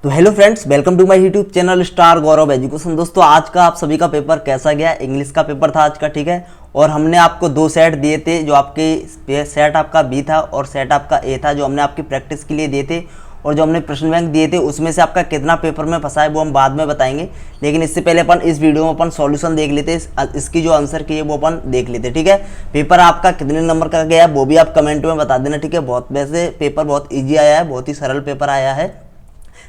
तो hello friends, welcome to my YouTube channel star Gaurav education. दोस्तों, आज का आप सभी का पेपर कैसा गया? इंग्लिश का पेपर था आज का, ठीक है। और हमने आपको दो सेट दिए थे, जो आपके सेट आपका बी था और सेट आपका ए था, जो हमने आपकी प्रैक्टिस के लिए दिए थे। और जो हमने प्रश्न बैंक दिए थे उसमें से आपका कितना पेपर में फंसा है वो हम बाद में बताएंगे। लेकिन इससे पहले अपन इस वीडियो में अपन सॉल्यूशन देख लेते, इसकी जो आंसर की है वो अपन देख लेते, ठीक है। पेपर आपका कितने नंबर का गया है वो भी आप कमेंट में बता देना, ठीक है। वैसे पेपर बहुत ईजी आया है, बहुत ही सरल पेपर आया है।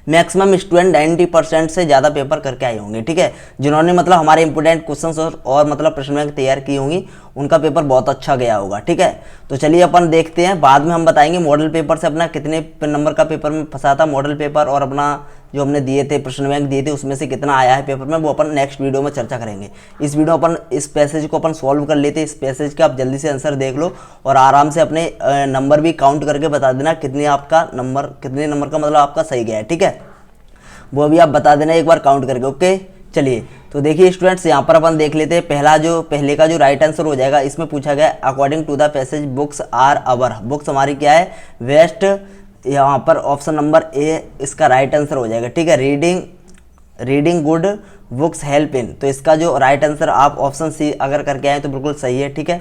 मैक्सिमम स्टूडेंट 90% से ज़्यादा पेपर करके आए होंगे, ठीक है। जिन्होंने मतलब हमारे इंपोर्टेंट क्वेश्चंस और मतलब प्रश्न बैंक तैयार की होंगी, उनका पेपर बहुत अच्छा गया होगा, ठीक है। तो चलिए अपन देखते हैं, बाद में हम बताएंगे मॉडल पेपर से अपना कितने नंबर का पेपर में फंसा था मॉडल पेपर, और अपना जो हमने दिए थे प्रश्न बैंक दिए थे उसमें से कितना आया है पेपर में, वो अपन नेक्स्ट वीडियो में चर्चा करेंगे। इस वीडियो अपन इस पैसेज को अपन सॉल्व कर लेते हैं। इस पैसेज का आप जल्दी से आंसर देख लो और आराम से अपने नंबर भी काउंट करके बता देना कितने नंबर का मतलब आपका सही गया है, ठीक है। वो भी आप बता देना एक बार काउंट करके, ओके। चलिए, तो देखिए स्टूडेंट्स, यहाँ पर अपन देख लेते हैं। पहले का जो राइट आंसर हो जाएगा, इसमें पूछा गया according to the passage books are our. Books हमारी क्या है? वेस्ट। यहाँ पर ऑप्शन नंबर ए इसका राइट आंसर हो जाएगा, ठीक है। Reading good books help in, तो इसका जो राइट आंसर आप ऑप्शन सी अगर करके आए तो बिल्कुल सही है, ठीक है।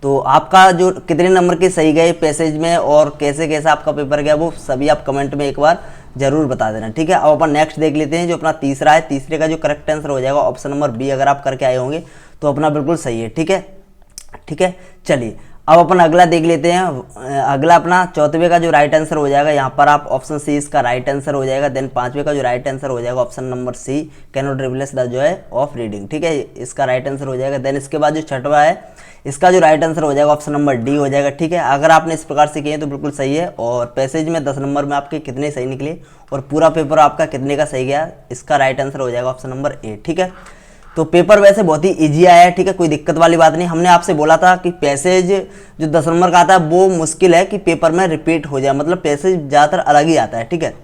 तो आपका जो कितने नंबर के सही गए पैसेज में और कैसे कैसे आपका पेपर गया वो सभी आप कमेंट में एक बार जरूर बता देना, ठीक है। अब अपन नेक्स्ट देख लेते हैं, जो अपना तीसरा है। तीसरे का जो करेक्ट आंसर हो जाएगा ऑप्शन नंबर बी, अगर आप करके आए होंगे तो अपना बिल्कुल सही है, ठीक है, ठीक है। चलिए, अब अपन अगला देख लेते हैं। अगला अपना चौथवे का जो राइट आंसर हो जाएगा, यहाँ पर आप ऑप्शन सी इसका राइट आंसर हो जाएगा। देन पांचवे का जो राइट आंसर हो जाएगा option number C, can not replace the joy of reading, ठीक है, इसका राइट आंसर हो जाएगा। देन इसके बाद जो छठवा है, इसका जो राइट आंसर हो जाएगा ऑप्शन नंबर डी हो जाएगा, ठीक है। अगर आपने इस प्रकार से किए तो बिल्कुल सही है। और पैसेज में 10 नंबर में आपके कितने सही निकले और पूरा पेपर आपका कितने का सही गया, इसका राइट आंसर हो जाएगा ऑप्शन नंबर ए, ठीक है। तो पेपर वैसे बहुत ही इजी आया है, ठीक है, कोई दिक्कत वाली बात नहीं। हमने आपसे बोला था कि पैसेज जो 10 नंबर का आता है वो मुश्किल है कि पेपर में रिपीट हो जाए, मतलब पैसेज ज़्यादातर अलग ही आता है, ठीक है।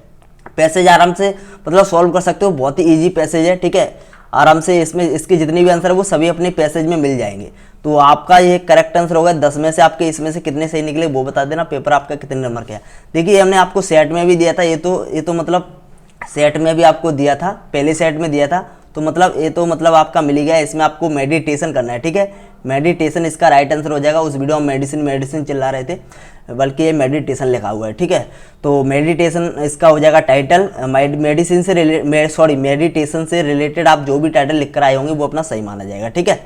पैसेज आराम से मतलब सॉल्व कर सकते हो, बहुत ही ईजी पैसेज है, ठीक है। आराम से इसमें इसके जितने भी आंसर है वो सभी अपने पैसेज में मिल जाएंगे। तो आपका ये करेक्ट आंसर होगा। 10 में से आपके इसमें से कितने सही निकले वो बता देना। पेपर आपका कितने नंबर का है? देखिए, हमने आपको सेट में भी दिया था, ये तो मतलब सेट में भी आपको दिया था, पहले सेट में दिया था, तो मतलब ये तो मतलब आपका मिल ही गया। इसमें आपको मेडिटेशन करना है, ठीक है। मेडिटेशन इसका राइट आंसर हो जाएगा। उस वीडियो में मेडिसिन चिल्ला रहे थे, बल्कि ये मेडिटेशन लिखा हुआ है, ठीक है। तो मेडिटेशन इसका हो जाएगा टाइटल। मेडिटेशन से रिलेटेड आप जो भी टाइटल लिख कर आए होंगे वो अपना सही माना जाएगा, ठीक है।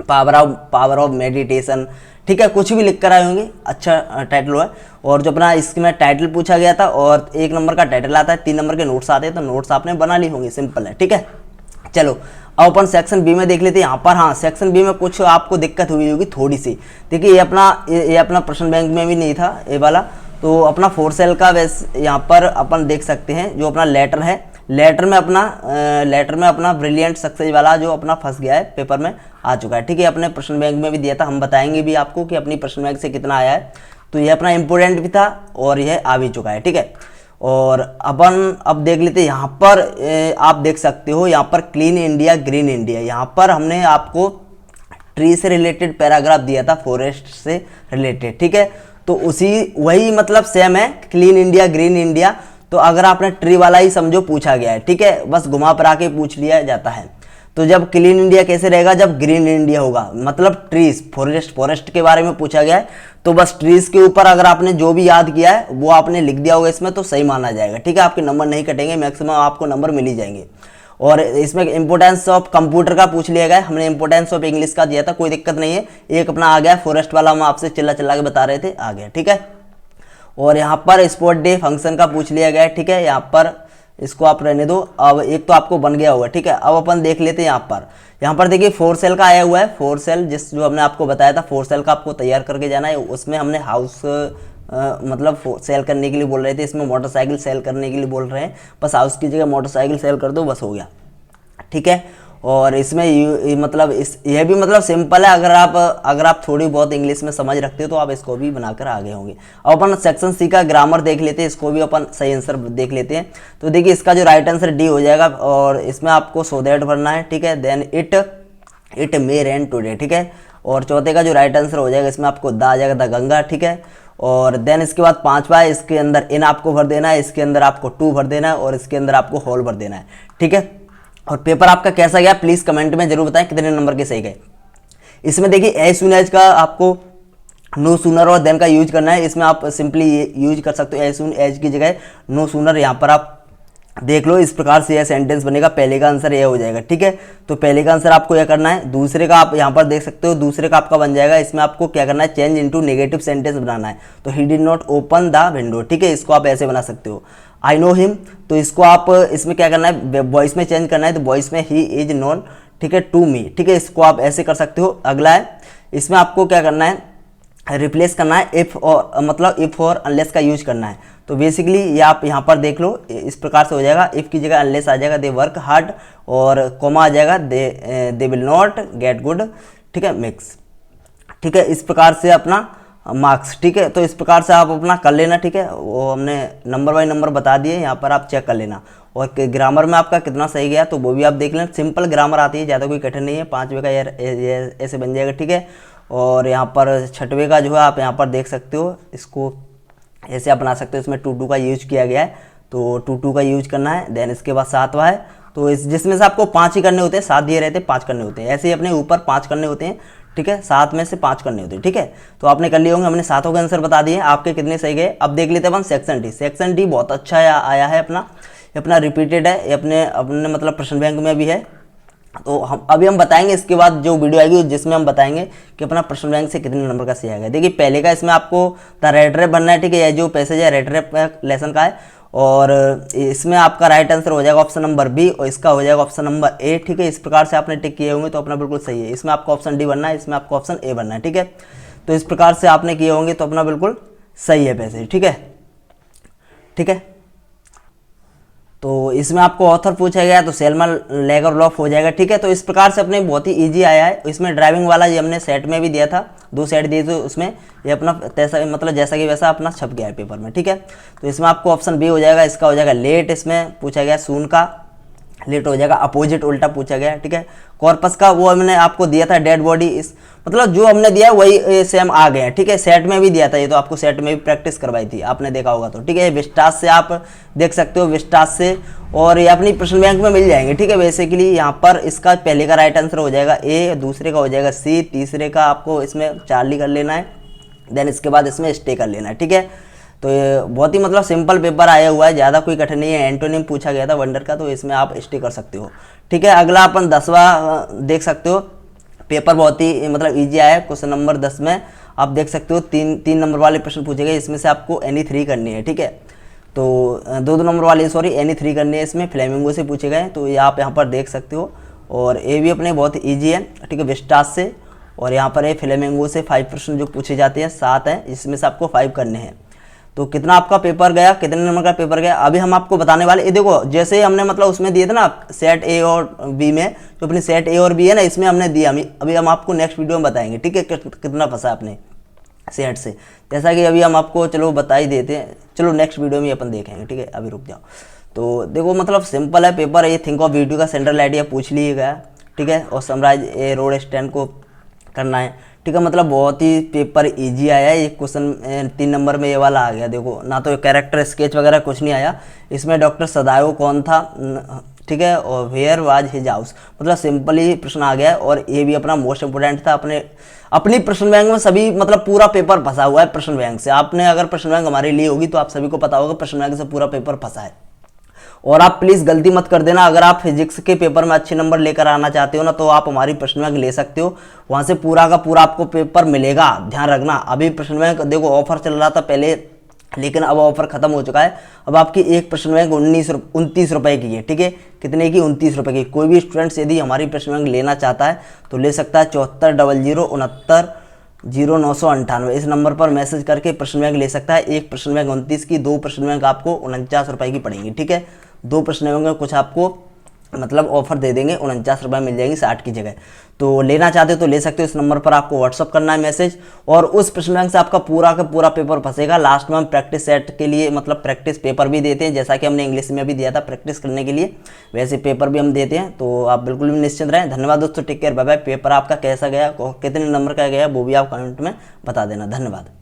पावर ऑफ मेडिटेशन, ठीक है, कुछ भी लिख कर आए होंगे, अच्छा टाइटल हुआ है। और जो अपना इसमें टाइटल पूछा गया था और 1 नंबर का टाइटल आता है, 3 नंबर के नोट्स आते हैं, तो नोट्स आपने बना ली होंगी, सिंपल है, ठीक है। चलो, अब अपन सेक्शन बी में देख लेते हैं। यहाँ पर हाँ, सेक्शन बी में कुछ आपको दिक्कत हुई होगी थोड़ी सी। देखिए, ये अपना प्रश्न बैंक में भी नहीं था ये वाला, तो अपना 4 सेल का वैसे यहाँ पर अपन देख सकते हैं। जो अपना लेटर है, लेटर में अपना ब्रिलियंट सक्सेस वाला जो अपना फंस गया है पेपर में आ चुका है, ठीक है। अपने प्रश्न बैंक में भी दिया था, हम बताएंगे भी आपको कि अपनी प्रश्न बैंक से कितना आया है। तो यह अपना इम्पोर्टेंट भी था और यह आ भी चुका है, ठीक है। और अपन अब देख लेते हैं। यहाँ पर आप देख सकते हो, यहाँ पर क्लीन इंडिया ग्रीन इंडिया, यहाँ पर हमने आपको ट्री से रिलेटेड पैराग्राफ दिया था, फॉरेस्ट से रिलेटेड, ठीक है। तो वही मतलब सेम है, क्लीन इंडिया ग्रीन इंडिया। तो अगर आपने ट्री वाला ही समझो पूछा गया है, ठीक है, बस घुमा फिरा के पूछ लिया जाता है। तो जब क्लीन इंडिया कैसे रहेगा? जब ग्रीन इंडिया होगा, मतलब ट्रीज, फॉरेस्ट के बारे में पूछा गया है, तो बस ट्रीज के ऊपर अगर आपने जो भी याद किया है वो आपने लिख दिया होगा इसमें, तो सही माना जाएगा, ठीक है। आपके नंबर नहीं कटेंगे, मैक्सिमम आपको नंबर मिल ही जाएंगे। और इसमें इंपोर्टेंस ऑफ कंप्यूटर का पूछ लिया गया, हमने इंपोर्टेंस ऑफ इंग्लिश का दिया था, कोई दिक्कत नहीं है। एक अपना आ गया फॉरेस्ट वाला, हम आपसे चिल्ला के बता रहे थे, आ गया, ठीक है। और यहाँ पर स्पोर्ट डे फंक्शन का पूछ लिया गया है, ठीक है। यहाँ पर इसको आप रहने दो, अब एक तो आपको बन गया होगा, ठीक है। अब अपन देख लेते हैं यहाँ पर देखिए 4 सेल का आया हुआ है। 4 सेल जो हमने आपको बताया था, 4 सेल का आपको तैयार करके जाना है। उसमें हमने हाउस मतलब सेल करने के लिए बोल रहे थे, इसमें मोटरसाइकिल सेल करने के लिए बोल रहे हैं। बस हाउस की जगह मोटरसाइकिल सेल कर दो, बस हो गया, ठीक है। और इसमें यह भी मतलब सिंपल है। अगर आप थोड़ी बहुत इंग्लिश में समझ रखते हो तो आप इसको भी बनाकर आगे होंगे। अब अपन सेक्शन सी का ग्रामर देख लेते हैं, इसको भी अपन सही आंसर देख लेते हैं। तो देखिए, इसका जो राइट आंसर डी हो जाएगा और इसमें आपको सो दैट भरना है, ठीक है। Then it may rain today, ठीक है। और चौथे का जो राइट आंसर हो जाएगा, इसमें आपको द आ जाएगा द गंगा, ठीक है। और देन इसके बाद 5वां है, इसके अंदर इन आपको भर देना है, इसके अंदर आपको टू भर देना है और इसके अंदर आपको होल भर देना है, ठीक है। और पेपर आपका कैसा गया प्लीज़ कमेंट में जरूर बताएं कितने नंबर के सही गए। इसमें देखिए एज सून एज का आपको नो सूनर और देन का यूज करना है। इसमें आप सिंपली यूज कर सकते हो एज सून एज की जगह नो सूनर। यहाँ पर आप देख लो इस प्रकार से यह सेंटेंस बनेगा, पहले का आंसर यह हो जाएगा, ठीक है। तो पहले का आंसर आपको यह करना है। दूसरे का आप यहाँ पर देख सकते हो, दूसरे का आपका बन जाएगा। इसमें आपको क्या करना है, चेंज इनटू नेगेटिव सेंटेंस बनाना है। तो he did not open the window, ठीक है, इसको आप ऐसे बना सकते हो। आई नो हिम, तो इसको आप इसमें क्या करना है, वॉइस में चेंज करना है। तो वॉइस में ही इज नॉन, ठीक है, टू मी, ठीक है, इसको आप ऐसे कर सकते हो। अगला है, इसमें आपको क्या करना है, रिप्लेस करना है इफ और मतलब इफ और अनलेस का यूज करना है। तो बेसिकली ये आप यहाँ पर देख लो इस प्रकार से हो जाएगा। इफ की जगह अनलेस आ जाएगा, दे वर्क हार्ड, और कोमा आ जाएगा, they will not get good, ठीक है, मिक्स, ठीक है। इस प्रकार से अपना मार्क्स, ठीक है। तो इस प्रकार से आप अपना कर लेना, ठीक है। वो हमने नंबर बाय नंबर बता दिए, यहाँ पर आप चेक कर लेना। और ग्रामर में आपका कितना सही गया तो वो भी आप देख लेना। सिंपल ग्रामर आती है, ज़्यादा कोई कठिन नहीं है। 5वें का यार ऐसे बन जाएगा, ठीक है। और यहाँ पर 6वें का जो है आप यहाँ पर देख सकते हो, इसको ऐसे आप बना सकते हो। इसमें टू का यूज किया गया है, तो टू का यूज करना है। देन इसके बाद 7वां है, तो इस जिसमें से आपको 5 ही करने होते हैं, 7 दिए रहते हैं, 5 करने होते हैं। ऐसे ही अपने ऊपर 5 करने होते हैं, ठीक है, 7 में से 5 करने होते हैं, ठीक है। तो आपने कर लिए होंगे, हमने 7 का आंसर बता दिए, आपके कितने सही गए। अब देख लेते हैं अपन सेक्शन डी। सेक्शन डी बहुत अच्छा आया है अपना रिपीटेड है, अपने मतलब प्रश्न बैंक में भी है। तो हम बताएंगे इसके बाद जो वीडियो आएगी जिसमें हम बताएंगे कि अपना प्रश्न बैंक से कितने नंबर का सही आएगा। देखिए पहले का इसमें आपको द रेड रेप बनना है, ठीक है, जो पैसेज है रेड रेप लेसन का है। और इसमें आपका राइट आंसर हो जाएगा ऑप्शन नंबर बी और इसका हो जाएगा ऑप्शन नंबर ए, ठीक है। इस प्रकार से आपने टिक किए होंगे तो अपना बिल्कुल सही है। इसमें आपको ऑप्शन डी बनना है, इसमें आपको ऑप्शन ए बनना है, ठीक है। तो इस प्रकार से आपने किए होंगे तो अपना बिल्कुल सही है पैसेज, ठीक है, ठीक है। तो इसमें आपको ऑथर पूछा गया तो सेल्मन लेगरलॉफ हो जाएगा, ठीक है। तो इस प्रकार से अपने बहुत ही इजी आया है। इसमें ड्राइविंग वाला ये हमने सेट में भी दिया था, 2 सेट दिए थे उसमें, ये अपना तैसा मतलब जैसा कि वैसा अपना छप गया है पेपर में, ठीक है। तो इसमें आपको ऑप्शन बी हो जाएगा, इसका हो जाएगा लेट। इसमें पूछा गया सून का, लेट हो जाएगा, अपोजिट उल्टा पूछा गया, ठीक है। कॉर्पस का वो हमने आपको दिया था डेड बॉडी, इस मतलब जो हमने दिया वही सेम आ गया, ठीक है। सेट में भी दिया था ये, तो आपको सेट में भी प्रैक्टिस करवाई थी, आपने देखा होगा तो, ठीक है। विस्टास से आप देख सकते हो, विस्टास से, और ये अपनी प्रश्न बैंक में मिल जाएंगे, ठीक है। बेसिकली यहाँ पर इसका पहले का राइट आंसर हो जाएगा ए, दूसरे का हो जाएगा सी, तीसरे का आपको इसमें चार्ली कर लेना है, देन इसके बाद इसमें स्टे कर लेना है, ठीक है। तो ये बहुत ही मतलब सिंपल पेपर आया हुआ है, ज़्यादा कोई कठिन नहीं है। एंटोनिम पूछा गया था वंडर का, तो इसमें आप स्टे कर सकते हो, ठीक है। अगला अपन 10वां देख सकते हो, पेपर बहुत ही मतलब इजी आया है। क्वेश्चन नंबर 10 में आप देख सकते हो तीन नंबर वाले प्रश्न पूछे गए, इसमें से आपको एनी 3 करनी है, ठीक है। तो 2 नंबर वाले एनी 3 करनी है, इसमें फ्लेमिंगो से पूछे गए, तो ये आप यहाँ पर देख सकते हो। और ये भी अपने बहुत ईजी है, ठीक है, विस्टास से। और यहाँ पर ये फ्लेमिंगो से 5 प्रश्न जो पूछे जाते हैं 7 हैं, इसमें से आपको 5 करने हैं। तो कितना आपका पेपर गया, कितने नंबर का पेपर गया, अभी हम आपको बताने वाले। ये देखो जैसे ही हमने मतलब उसमें दिए थे ना सेट ए और बी में, जो अपनी सेट ए और बी है ना, इसमें हमने दिया, अभी हम आपको नेक्स्ट वीडियो में बताएंगे, ठीक है, कितना फंसा आपने सेट से। जैसा कि अभी हम आपको चलो बता ही देते हैं, चलो नेक्स्ट वीडियो में अपन देखेंगे, ठीक है। अभी रुक जाओ। तो देखो मतलब सिंपल है पेपर, ये थिंक ऑफ वीडियो का सेंट्रल आइडिया पूछ लिएगा, ठीक है। और समराइज ए रोड स्टैंड को करना है, ठीक है। मतलब बहुत ही पेपर इजी आया है। एक क्वेश्चन 3 नंबर में ये वाला आ गया, देखो ना तो कैरेक्टर स्केच वगैरह कुछ नहीं आया इसमें। डॉक्टर सदायो कौन था, ठीक है, और वेयर वाज हिज हाउस, मतलब सिंपल ही प्रश्न आ गया है। और ये भी अपना मोस्ट इंपोर्टेंट था। अपनी प्रश्न बैंक में सभी मतलब पूरा पेपर फंसा हुआ है प्रश्न बैंक से। आपने अगर प्रश्न बैंक हमारे लिए होगी तो आप सभी को पता होगा प्रश्न बैंक से पूरा पेपर फंसा है। और आप प्लीज़ गलती मत कर देना, अगर आप फिजिक्स के पेपर में अच्छे नंबर लेकर आना चाहते हो ना, तो आप हमारी प्रश्न बैंक ले सकते हो, वहाँ से पूरा का पूरा आपको पेपर मिलेगा। ध्यान रखना, अभी प्रश्न बैंक देखो ऑफर चल रहा था पहले, लेकिन अब ऑफर खत्म हो चुका है। अब आपकी एक प्रश्न बैंक 29 रुपये की है, ठीक है। कितने की, 29 रुपये की। कोई भी स्टूडेंट्स यदि हमारी प्रश्न बैंक लेना चाहता है तो ले सकता है 7400690998 इस नंबर पर मैसेज करके प्रश्न बैंक ले सकता है। एक प्रश्न बैंक 29 की, 2 प्रश्न बैंक आपको 49 रुपये की पड़ेंगी, ठीक है। 2 प्रश्न बैंक में कुछ आपको मतलब ऑफर दे देंगे, 49 रुपये मिल जाएंगी 60 की जगह। तो लेना चाहते हो तो ले सकते हो। इस नंबर पर आपको व्हाट्सअप करना है मैसेज, और उस प्रश्न बैंक से आपका पूरा का पूरा पेपर फंसेगा। लास्ट में हम प्रैक्टिस सेट के लिए मतलब प्रैक्टिस पेपर भी देते हैं, जैसा कि हमने इंग्लिश में भी दिया था प्रैक्टिस करने के लिए, वैसे पेपर भी हम देते हैं। तो आप बिल्कुल भी निश्चिंत रहें। धन्यवाद दोस्तों, take care, bye bye. Paper आपका कैसा गया, कितने नंबर का गया वो भी आप कमेंट में बता देना। धन्यवाद।